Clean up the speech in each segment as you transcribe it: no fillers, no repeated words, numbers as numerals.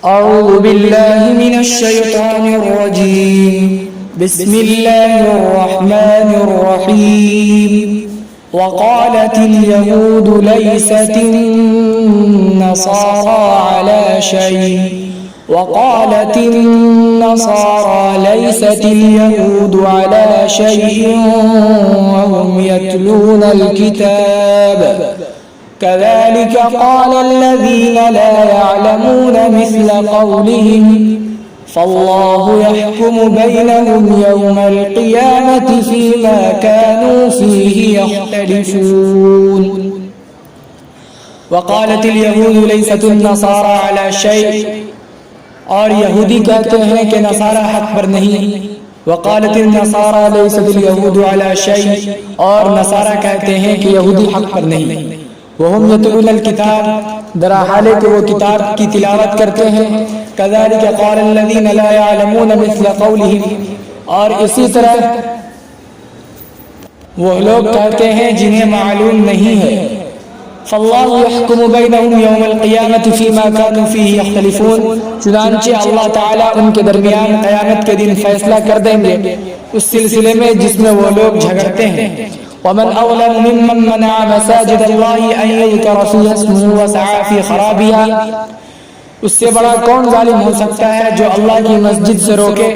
أعوذ بالله من الشيطان الرجيم بسم الله الرحمن الرحيم وقالت اليهود ليست النصارى على شيء وقالت النصارى ليست اليهود على شيء وهم يتلون الكتاب كذلك قال الذين لا يعلمون مثل قولهم فالله يحكم بينهم يوم القيامة فيما كانوا فيه يختلفون وقالت اليهود ليست النصارى على شيء اور یہودی کہتے ہیں کہ نصارہ حق پر نہیں. وقالت النصارى ليست اليهود على شيء اور نصارہ کہتے ہیں کہ یہودی حق پر نہیں. وهم يتلون الكتاب در حالے کہ وہ کتاب کی تلاوت کرتے ہیں. كذلك قال الذين لا يعلمون مثل قولهم اور اسی طرح وہ لوگ کہتے ہیں جنہیں معلوم نہیں ہے. فاللہ يحكم بينهم يوم القيامة فيما كانوا فيه يختلفون چنانچہ اللہ تعالیٰ ان کے درمیان قیامت کے دن فیصلہ کر دیں گے اس سلسلے میں جس میں وہ لوگ جھگڑتے ہیں. ومن أظلم ممن منع مساجد الله أن يذكر فيها اسمه وسعى في خرابها اس سے بڑا کون ظالم ہو سکتا ہے جو اللہ کی مسجد سے روکے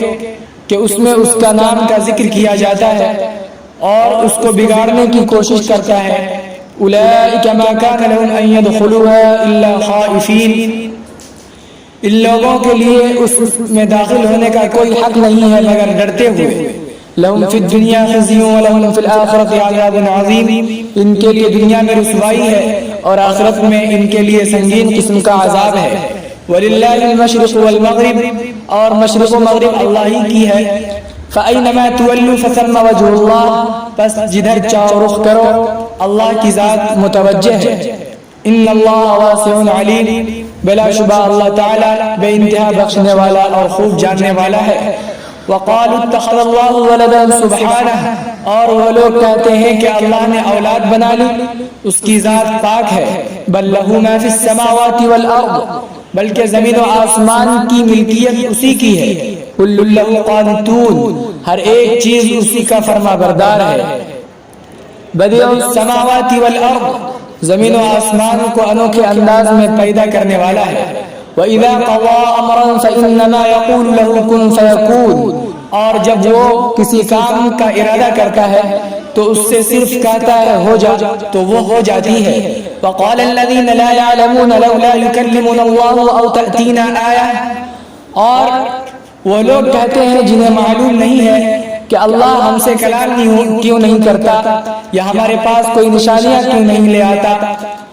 کہ اس میں اس کا نام کا ذکر کیا جاتا ہے اور اس کو بگاڑنے کی کوشش کرتا ہے. اولئک ما کان لهم ان يدخلوها الا خائفین ان لوگوں کے لیے اس میں داخل ہونے کا کوئی حق نہیں ہے مگر ڈرتے ہوئے. لهم فی الدنیا خزی ولهم فی الآخرۃ عذاب عظیم ان کے لیے دنیا میں رسوائی ہے اور آخرت میں ان کے لیے سنگین قسم کا عذاب ہے. وللہ المشرق والمغرب اور مشرق و مغرب اللہ ہی کی ہے. فأینما تولوا فثم وجه اللہ پس جدھر چاہو رخ کرو اللہ کی ذات متوجہ ہے. ان اللہ واسع علیم بلا شبہ اللہ تعالی بے انتہا بخشنے والا اور خوب جاننے والا ہے. وقالوا اتخذ اللہ ولدا سبحانہ اور وہ لوگ کہتے ہیں کہ اللہ نے اولاد بنا لی اس کی ذات پاک ہے. بل له ما فی السماوات والارض بلکہ زمین و آسمان کی ملکیت اسی کی ہے. کل له قانتون ہر ایک چیز اسی کا فرما بردار ہے. بدیع السماوات والارض زمین و آسمان کو انوکھے انداز میں پیدا کرنے والا ہے. وَإِذَا قَضَى أَمْرًا فَإِنَّمَا يَقُولُ لَهُ كُن فَيَكُونُ اور جب وہ کسی کام کا ارادہ کرتا ہے تو اس سے صرف کہتا ہے ہو جا تو وہ ہو جاتی ہے. وَقَالَ الَّذِينَ لَا يَعْلَمُونَ لَوْلَا يُكَلِّمُنَا اللَّهُ أَوْ تَأْتِينَا آيَةٌ اور وہ لوگ کہتے ہیں جنہیں معلوم نہیں ہے کہ اللہ ہم سے کلام کیوں نہیں کرتا یا ہمارے پاس کوئی نشانیاں کیوں نہیں لے آتا.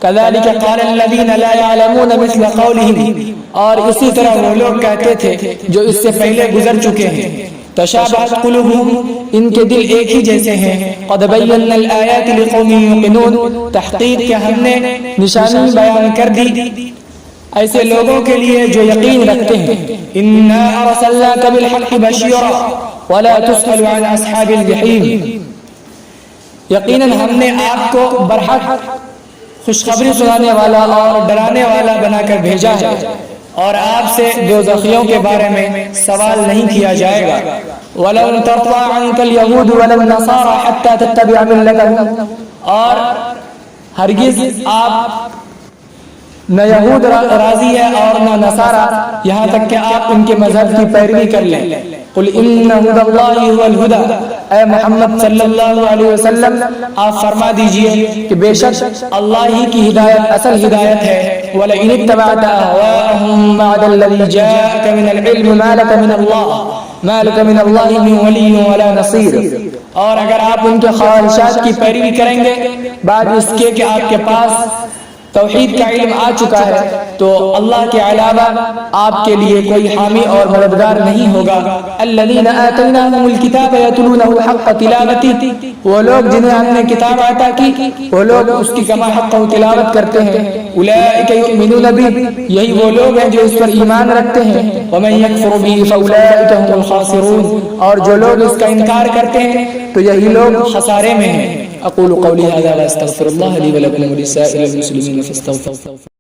كذلك قال الذين لا يعلمون مثل قولهم اور اسی طرح وہ لوگ کہتے تھے جو اس سے پہلے گزر چکے ہیں. تشابهت قلوبهم ان کے دل ایک ہی جیسے ہیں. قد بينا الآيات لقوم يوقنون تحقیق کہ ہم نے نشانی بیان کر دی ایسے لوگوں کے لیے جو یقین رکھتے ہیں. انا ارسلناك بالحق بشيرا ولا تسأل عن اصحاب الجحیم یقیناً ہم نے آپ کو برحق خوشخبری سنانے والا اور ڈرانے والا بنا کر بھیجا ہے اور آپ سے دوزخیوں کے بارے میں سوال نہیں کیا جائے گا. وَلَن تَرْضَىٰ عَنكَ الْيَهُودُ وَلَا النَّصَارَىٰ حَتَّىٰ تَتَّبِعَ مِلَّتَهُمْ اور ہرگز آپ نہ یہود راضی ہے اور نہ نصارہ یہاں تک کہ آپ ان کے مذہب کی پیروی کر لیں. قل ان هدى الله هو الهدى اے محمد صلی اللہ علیہ وسلم آپ فرما دیجئے کہ بے شک اللہ ہی کی ہدایت اصل ہدایت ہے. وَلَئِنِ اتَّبَعْتَ أَهْوَاءَهُمْ بَعْدَ الَّذِي جَاءَكَ مِنَ الْعِلْمِ مَا لَكَ مِنَ اللَّهِ مِنْ وَلِيٍّ وَلَا نَصِيرٍ اور اگر آپ ان کے خواہشات کی پیروی کریں گے بعد اس کے کہ آپ کے پاس توحید کا علم آ چکا ہے تو اللہ کے علاوہ آپ کے لیے کوئی حامی اور مددگار نہیں ہوگا. الذین آتیناہم الکتاب یتلونہ حق تلاوتہ وہ لوگ جنہیں ہم نے کتاب عطا کی وہ لوگ اس کی کما حق تلاوت کرتے ہیں. اولئک یؤمنون بہ یہی وہ لوگ ہیں جو اس پر ایمان رکھتے ہیں. ومن یکفر بہ فاولئک هم الخاسرون اور جو لوگ اس کا انکار کرتے ہیں تو یہی لوگ خسارے میں ہیں. اقول قولی هذا واستغفر الله لي ولكم ولسائر المسلمين فاستغفروه.